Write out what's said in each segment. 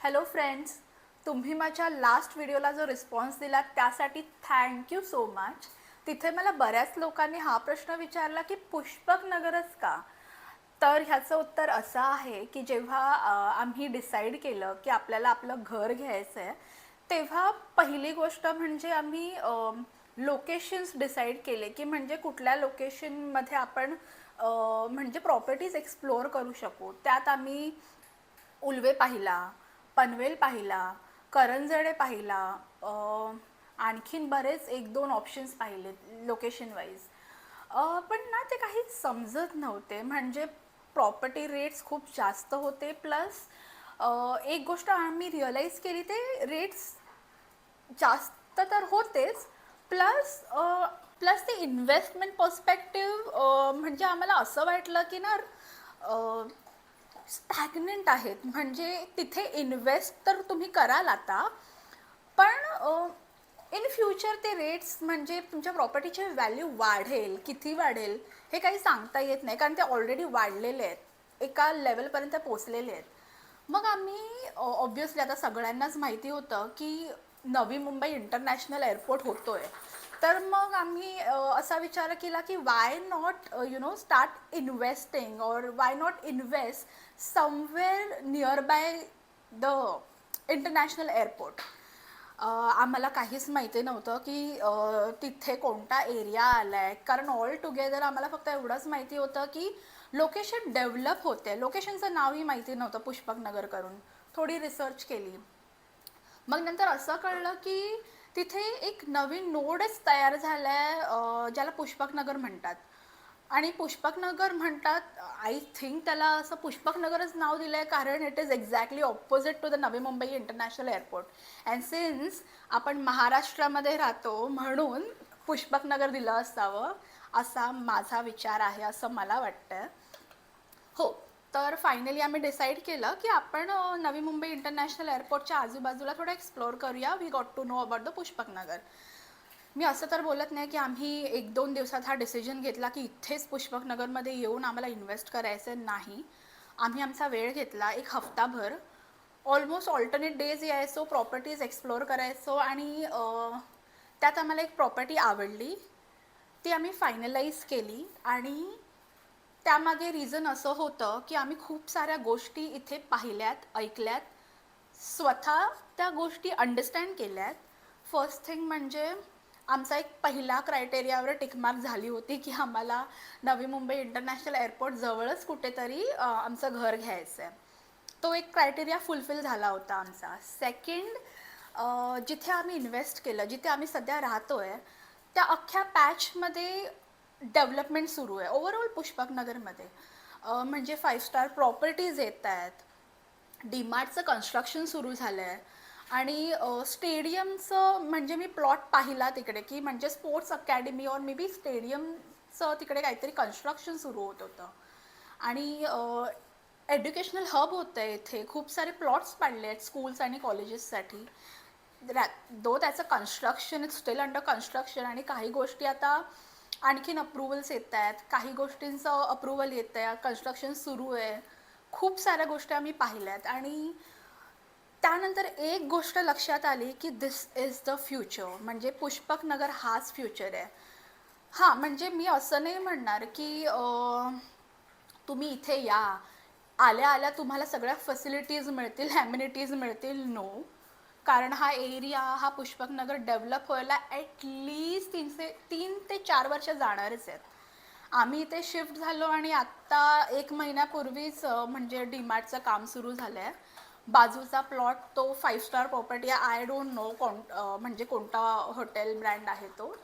Hello friends, तुम्ही माझ्या last व्हिडिओला जो रिस्पॉन्स दिला त्यासाठी थँक्यू सो मच. तिथे मला बऱ्याच लोकांनी हा प्रश्न विचारला की पुष्पक नगरच का. तर ह्याचं उत्तर असं आहे की जेव्हा आम्ही डिसाईड केलं की आपल्याला आपलं घर घ्यायचं आहे, तेव्हा पहिली गोष्ट म्हणजे आम्ही लोकेशन्स डिसाईड केले की म्हणजे कुठल्या लोकेशनमध्ये आपण म्हणजे प्रॉपर्टीज एक्सप्लोअर करू शकू. त्यात आम्ही उल्वे पाहिला, पनवेल पाहिला, करंजडे पाहिला, आणखीन बरेच एक दोन ऑप्शन्स पाहिले लोकेशन वाईज. पण ना ते काही समजत नव्हते. म्हणजे प्रॉपर्टी रेट्स खूप जास्त होते, प्लस एक गोष्ट आम्ही रिअलाईज केली, ते रेट्स जास्त तर होतेच, प्लस प्लस ते इन्व्हेस्टमेंट पर्स्पेक्टिव्ह म्हणजे आम्हाला असं वाटलं की ना स्टॅग्नंट आहेत. म्हणजे तिथे इन्व्हेस्ट तर तुम्ही कराल आता, पण इन फ्युचर ते रेट्स म्हणजे तुमच्या प्रॉपर्टीचे व्हॅल्यू वाढेल, किती वाढेल हे काही सांगता येत नाही, कारण ते ऑलरेडी वाढलेले आहेत, एका लेवलपर्यंत पोचलेले आहेत. मग आम्ही ऑब्व्हियसली आता सगळ्यांनाच माहिती होतं की नवी मुंबई इंटरनॅशनल एअरपोर्ट होतोय. तर मग आम्ही असा विचार केला की वाय नॉट स्टार्ट इन्व्हेस्टिंग, और why not invest somewhere near by the international airport. आम्हाला काहीच माहिती नव्हतं की तिथे कोणता एरिया आला आहे, कारण ऑल टुगेदर आम्हाला फक्त एवढंच माहिती होतं की लोकेशन डेव्हलप होते. लोकेशनचं नावही माहिती नव्हतं पुष्पक नगर करून. थोडी रिसर्च केली, मग नंतर असं कळलं की तिथे एक नवीन नोडच तयार झाला आहे, ज्याला पुष्पक नगर म्हणतात. आणि पुष्पक नगर म्हणतात, आय थिंक त्याला असं पुष्पक नगरच नाव दिलं आहे कारण it is exactly opposite to the Navi Mumbai international airport. And since आपण महाराष्ट्रामध्ये राहतो म्हणून पुष्पक नगर दिलं असावं, असा माझा विचार आहे, असं मला वाटतं. हो, तर फायनली आम्ही डिसाईड केलं की आपण नवी मुंबई इंटरनॅशनल एअरपोर्टच्या आजूबाजूला थोडं एक्सप्लोअर करूया. We got to know about the Pushpak Nagar. मी असं तर बोलत नाही की आम्ही एक दोन दिवसात हा डिसिजन घेतला की इथेच पुष्पक नगरमध्ये येऊन आम्हाला इन्व्हेस्ट करायचं नाही. आम्ही आमचा वेळ घेतला, एक हफ्ताभर ऑलमोस्ट ऑल्टरनेट डेज यायचो, प्रॉपर्टीज एक्सप्लोअर करायचो, आणि त्यात आम्हाला एक प्रॉपर्टी आवडली, ती आम्ही फायनलाइज केली. आणि त्यामागे रिझन असं होतं की आम्ही खूप साऱ्या गोष्टी इथे पाहिल्यात, ऐकल्यात, स्वतः त्या गोष्टी अंडरस्टँड केल्यात. फर्स्ट थिंग म्हणजे आमचा एक पहिला क्रायटेरियावर टिकमार्क झाली होती की आम्हाला नवी मुंबई इंटरनॅशनल एअरपोर्ट जवळच कुठेतरी आमचं घर घ्यायचं आहे. तो एक क्रायटेरिया फुलफिल झाला होता आमचा. सेकंड, जिथे आम्ही इन्व्हेस्ट केलं, जिथे आम्ही सध्या राहतो आहे, त्या अख्ख्या पॅचमध्ये डेव्हलपमेंट सुरू आहे ओव्हरऑल पुष्पक नगरमध्ये. म्हणजे 5 स्टार प्रॉपर्टीज येत आहेत, डीमार्टचं कन्स्ट्रक्शन सुरू झालं आहे, आणि स्टेडियमचं म्हणजे मी प्लॉट पाहिला तिकडे की म्हणजे स्पोर्ट्स अकॅडमी और मे बी स्टेडियमचं तिकडे काहीतरी कन्स्ट्रक्शन सुरू होत होतं. आणि एज्युकेशनल हब होतं आहे इथे, खूप सारे प्लॉट्स पाडले आहेत स्कूल्स आणि कॉलेजेससाठी. दो त्याचं construction is steel under construction, आणि काही गोष्टी आता आणखीन अप्रुव्हल्स येत आहेत, काही गोष्टींचं अप्रुव्हल येतं आहे, कन्स्ट्रक्शन सुरू आहे. खूप साऱ्या गोष्टी आम्ही पाहिल्यात, आणि त्यानंतर एक गोष्ट लक्षात आली की दिस इज द फ्युचर, म्हणजे पुष्पक नगर हाच फ्युचर आहे. हां, म्हणजे मी असं नाही म्हणणार की तुम्ही इथे या, आल्या आल्या तुम्हाला सगळ्या फॅसिलिटीज मिळतील, ॲम्युनिटीज मिळतील, नो. कारण हा एरिया, हा पुष्पक नगर डेव्हलप व्हायला ॲटलीस्ट 3 ते 4 वर्ष जाणारच आहेत. आम्ही इथे शिफ्ट झालो आणि आत्ता 1 महिन्यापूर्वीच म्हणजे डीमार्टचं काम सुरू झालं आहे. बाजूचा प्लॉट तो 5 स्टार प्रॉपर्टी आहे. आय डोंट नो म्हणजे कोणता हॉटेल ब्रँड आहे तो,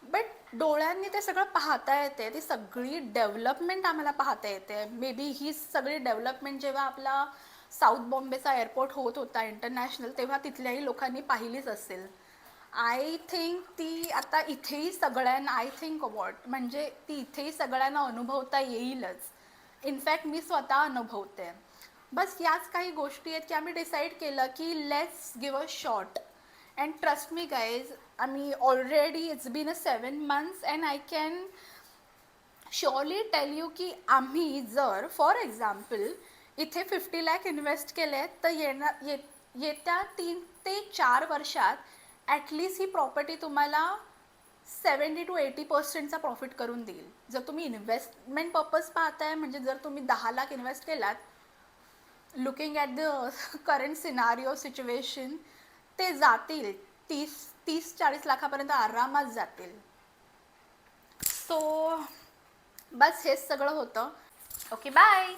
बट डोळ्यांनी ते सगळं पाहता येते, ती सगळी डेव्हलपमेंट आम्हाला पाहता येते. मे बी ही सगळी डेव्हलपमेंट जेव्हा आपला साऊथ बॉम्बेचा एअरपोर्ट होत होता इंटरनॅशनल, तेव्हा तिथल्याही लोकांनी पाहिलीच असेल. आय थिंक ती आता इथेही सगळ्यांना, आय थिंक वॉट म्हणजे ती इथेही सगळ्यांना अनुभवता येईलच. इनफॅक्ट मी स्वतः अनुभवते. बस याच काही गोष्टी आहेत की आम्ही डिसाईड केलं की let's give a shot. And trust me guys, आम्ही already it's been a 7 months and I can surely tell you की आम्ही जर फॉर एक्झाम्पल इथे 50 लाख इन्व्हेस्ट केले तर येत्या 3 ते 4 वर्षात ॲटलिस्ट ही प्रॉपर्टी तुम्हाला 70 to 80% प्रॉफिट करून देईल. जर तुम्ही इन्व्हेस्टमेंट पर्पज पाहताय, म्हणजे जर तुम्ही 10 लाख इन्व्हेस्ट केलात, looking at the current scenario situation, ते जातील 30-40 लाखापर्यंत आरामात जातील. सो बस हेच सगळं होतं. Okay, bye.